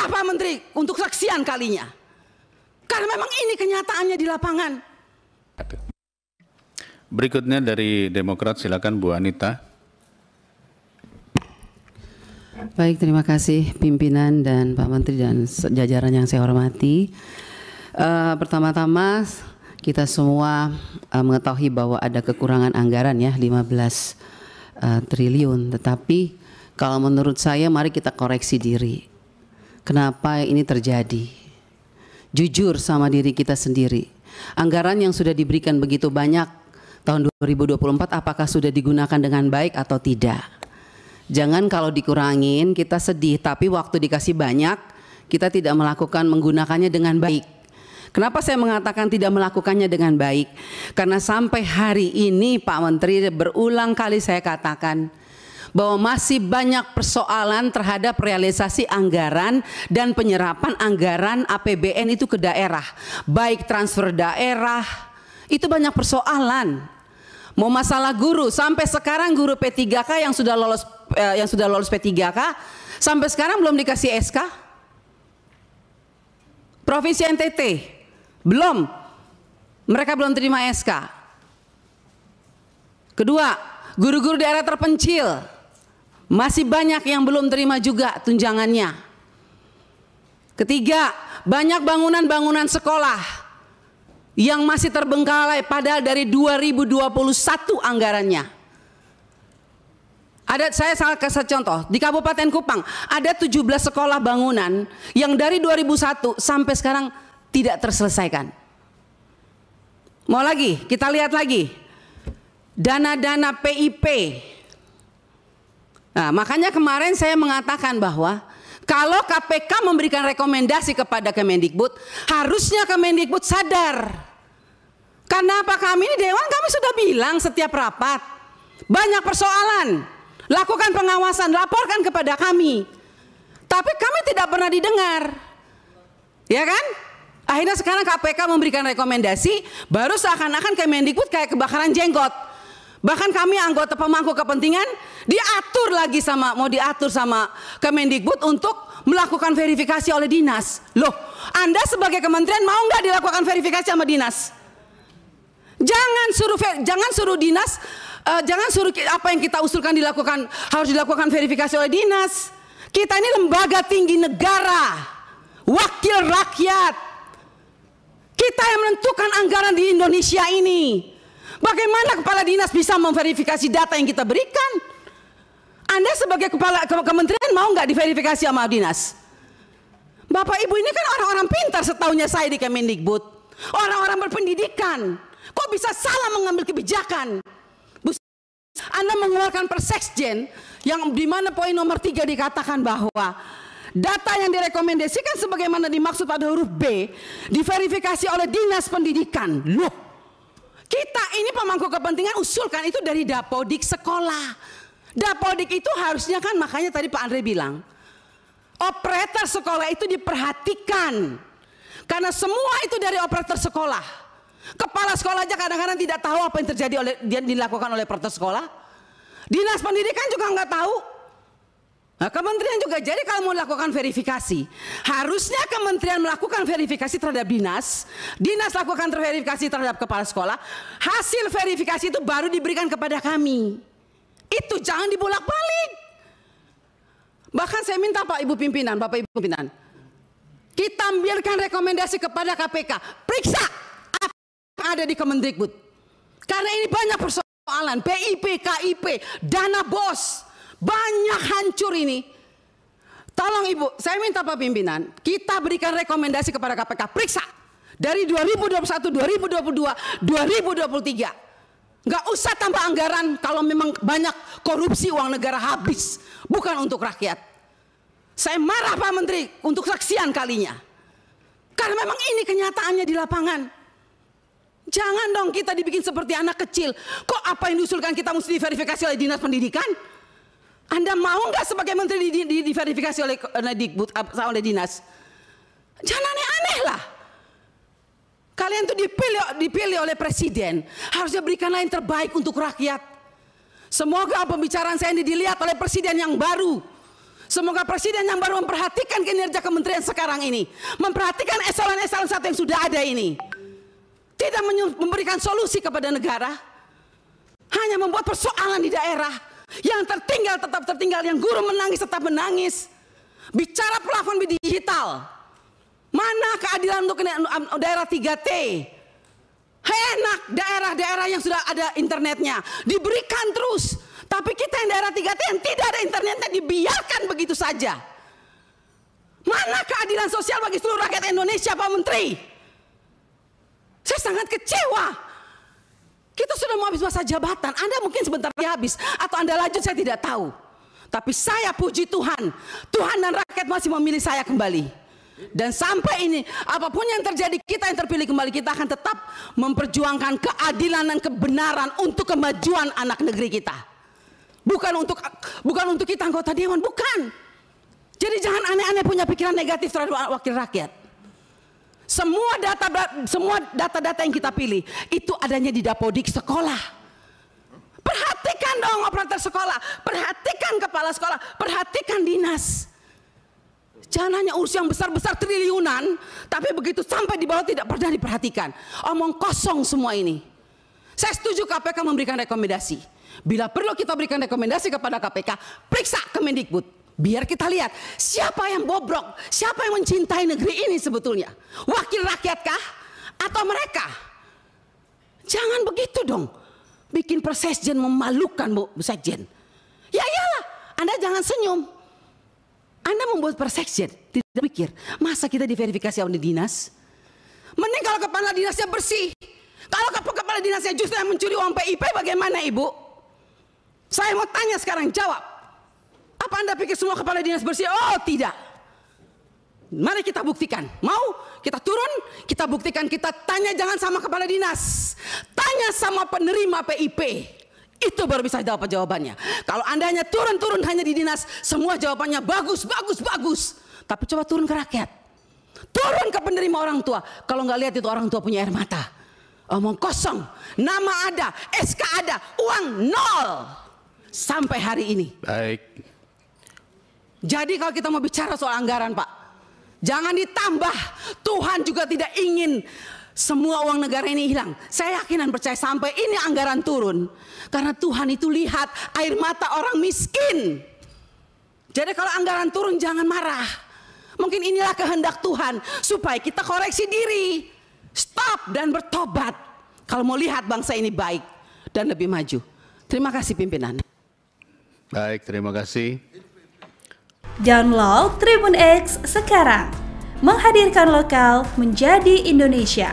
marah Pak Menteri untuk sekian kalinya. Karena memang ini kenyataannya di lapangan. Berikutnya dari Demokrat, silakan Bu Anita. Baik, terima kasih pimpinan dan Pak Menteri dan jajaran yang saya hormati. Pertama-tama kita semua mengetahui bahwa ada kekurangan anggaran ya 15 triliun. Tetapi kalau menurut saya mari kita koreksi diri. Kenapa ini terjadi? Jujur sama diri kita sendiri. Anggaran yang sudah diberikan begitu banyak tahun 2024 apakah sudah digunakan dengan baik atau tidak? Jangan kalau dikurangin kita sedih, tapi waktu dikasih banyak kita tidak menggunakannya dengan baik. Kenapa saya mengatakan tidak melakukannya dengan baik? Karena sampai hari ini Pak Menteri berulang kali saya katakan bahwa masih banyak persoalan terhadap realisasi anggaran dan penyerapan anggaran APBN itu ke daerah. Baik transfer daerah, itu banyak persoalan. Mau masalah guru, sampai sekarang guru P3K yang sudah lolos P3K sampai sekarang belum dikasih SK. Provinsi NTT belum, mereka belum terima SK. Kedua, guru-guru daerah terpencil masih banyak yang belum terima juga tunjangannya. Ketiga, banyak bangunan-bangunan sekolah yang masih terbengkalai padahal dari 2021 anggarannya. Saya kasih contoh, di Kabupaten Kupang ada 17 sekolah bangunan yang dari 2001 sampai sekarang tidak terselesaikan. Mau lagi, kita lihat lagi. Dana-dana PIP. Nah, makanya kemarin saya mengatakan bahwa kalau KPK memberikan rekomendasi kepada Kemendikbud, harusnya Kemendikbud sadar. Karena apa, kami ini Dewan kami sudah bilang setiap rapat, banyak persoalan, lakukan pengawasan, laporkan kepada kami. Tapi kami tidak pernah didengar. Ya kan? Akhirnya sekarang KPK memberikan rekomendasi, baru seakan-akan Kemendikbud kayak kebakaran jenggot. Bahkan kami anggota pemangku kepentingan mau diatur sama Kemendikbud untuk melakukan verifikasi oleh dinas. Loh, Anda sebagai kementerian mau nggak dilakukan verifikasi sama dinas? Jangan suruh dinas, jangan suruh apa yang kita usulkan harus dilakukan verifikasi oleh dinas. Kita ini lembaga tinggi negara, wakil rakyat. Kita yang menentukan anggaran di Indonesia ini. Bagaimana kepala dinas bisa memverifikasi data yang kita berikan? Anda sebagai kepala kementerian mau nggak diverifikasi sama dinas? Bapak Ibu ini kan orang-orang pintar setahunya saya di Kemendikbud. Orang-orang berpendidikan. Kok bisa salah mengambil kebijakan? Anda mengeluarkan Perseksjen yang dimana poin nomor 3 dikatakan bahwa data yang direkomendasikan sebagaimana dimaksud pada huruf B diverifikasi oleh Dinas Pendidikan. Loh, kita ini pemangku kepentingan usulkan itu dari Dapodik sekolah. Dapodik itu harusnya kan, makanya tadi Pak Andre bilang, operator sekolah itu diperhatikan. Karena semua itu dari operator sekolah. Kepala sekolah aja kadang-kadang tidak tahu apa yang terjadi dilakukan oleh operator sekolah. Dinas pendidikan juga nggak tahu. Nah, kementerian juga, jadi kalau mau lakukan verifikasi, harusnya kementerian melakukan verifikasi terhadap dinas, dinas lakukan verifikasi terhadap kepala sekolah, hasil verifikasi itu baru diberikan kepada kami. Itu jangan dibolak-balik. Bahkan saya minta Bapak Ibu pimpinan, kita ambilkan rekomendasi kepada KPK, periksa apa yang ada di Kemendikbud. Karena ini banyak persoalan, PIP, KIP, dana BOS. Banyak hancur ini. Tolong Ibu, saya minta Pak Pimpinan, kita berikan rekomendasi kepada KPK, periksa dari 2021, 2022, 2023. Nggak usah tambah anggaran kalau memang banyak korupsi, uang negara habis, bukan untuk rakyat. Saya marah Pak Menteri untuk sekian kalinya. Karena memang ini kenyataannya di lapangan. Jangan dong kita dibikin seperti anak kecil. Kok apa yang diusulkan kita mesti diverifikasi oleh Dinas Pendidikan? Anda mau nggak sebagai menteri diverifikasi oleh Dikbud, oleh dinas? Jangan aneh-aneh lah. Kalian tuh dipilih oleh presiden, harusnya berikanlah yang terbaik untuk rakyat. Semoga pembicaraan saya ini dilihat oleh presiden yang baru. Semoga presiden yang baru memperhatikan kinerja kementerian sekarang ini, memperhatikan eselon-eselon 1 yang sudah ada ini, tidak memberikan solusi kepada negara, hanya membuat persoalan di daerah. Yang tertinggal tetap tertinggal, yang guru menangis tetap menangis. Bicara plafon digital, mana keadilan untuk daerah 3T? Enak daerah-daerah yang sudah ada internetnya diberikan terus, tapi kita yang daerah 3T yang tidak ada internetnya dibiarkan begitu saja. Mana keadilan sosial bagi seluruh rakyat Indonesia, Pak Menteri? Saya sangat kecewa. Kita sudah mau habis masa jabatan, Anda mungkin sebentar lagi habis, atau Anda lanjut, saya tidak tahu. Tapi saya puji Tuhan, Tuhan dan rakyat masih memilih saya kembali. Dan sampai ini, apapun yang terjadi, kita yang terpilih kembali, kita akan tetap memperjuangkan keadilan dan kebenaran untuk kemajuan anak negeri kita. Bukan untuk kita anggota dewan, bukan. Jadi jangan aneh-aneh punya pikiran negatif terhadap wakil rakyat. Semua data-data yang kita pilih itu adanya di Dapodik sekolah. Perhatikan dong operator sekolah, perhatikan kepala sekolah, perhatikan dinas. Jangan hanya urus yang besar-besar triliunan, tapi begitu sampai di bawah tidak pernah diperhatikan. Omong kosong semua ini. Saya setuju KPK memberikan rekomendasi. Bila perlu kita berikan rekomendasi kepada KPK, periksa Kemendikbud. Biar kita lihat siapa yang bobrok, siapa yang mencintai negeri ini sebetulnya. Wakil rakyatkah atau mereka? Jangan begitu dong. Bikin Persekjen memalukan, Bu Sekjen. Ya iyalah, Anda jangan senyum. Anda membuat Persekjen, tidak pikir, masa kita diverifikasi oleh dinas? Mending kalau kepala dinasnya bersih. Kalau kepala dinasnya justru yang mencuri uang PIP, bagaimana Ibu? Saya mau tanya sekarang, jawab. Apa Anda pikir semua kepala dinas bersih? Oh tidak. Mari kita buktikan. Mau kita turun, kita buktikan, kita tanya jangan sama kepala dinas. Tanya sama penerima PIP. Itu baru bisa dapat jawabannya. Kalau Anda hanya turun hanya di dinas, semua jawabannya bagus. Tapi coba turun ke rakyat. Turun ke penerima orang tua. Kalau nggak lihat itu orang tua punya air mata. Omong kosong. Nama ada, SK ada, uang nol. Sampai hari ini. Baik. Jadi kalau kita mau bicara soal anggaran, Pak, jangan ditambah. Tuhan juga tidak ingin semua uang negara ini hilang. Saya yakin dan percaya sampai ini anggaran turun. Karena Tuhan itu lihat air mata orang miskin. Jadi kalau anggaran turun jangan marah. Mungkin inilah kehendak Tuhan supaya kita koreksi diri. Stop dan bertobat. Kalau mau lihat bangsa ini baik dan lebih maju. Terima kasih pimpinan. Baik, terima kasih. Download Tribun X sekarang. Menghadirkan lokal menjadi Indonesia.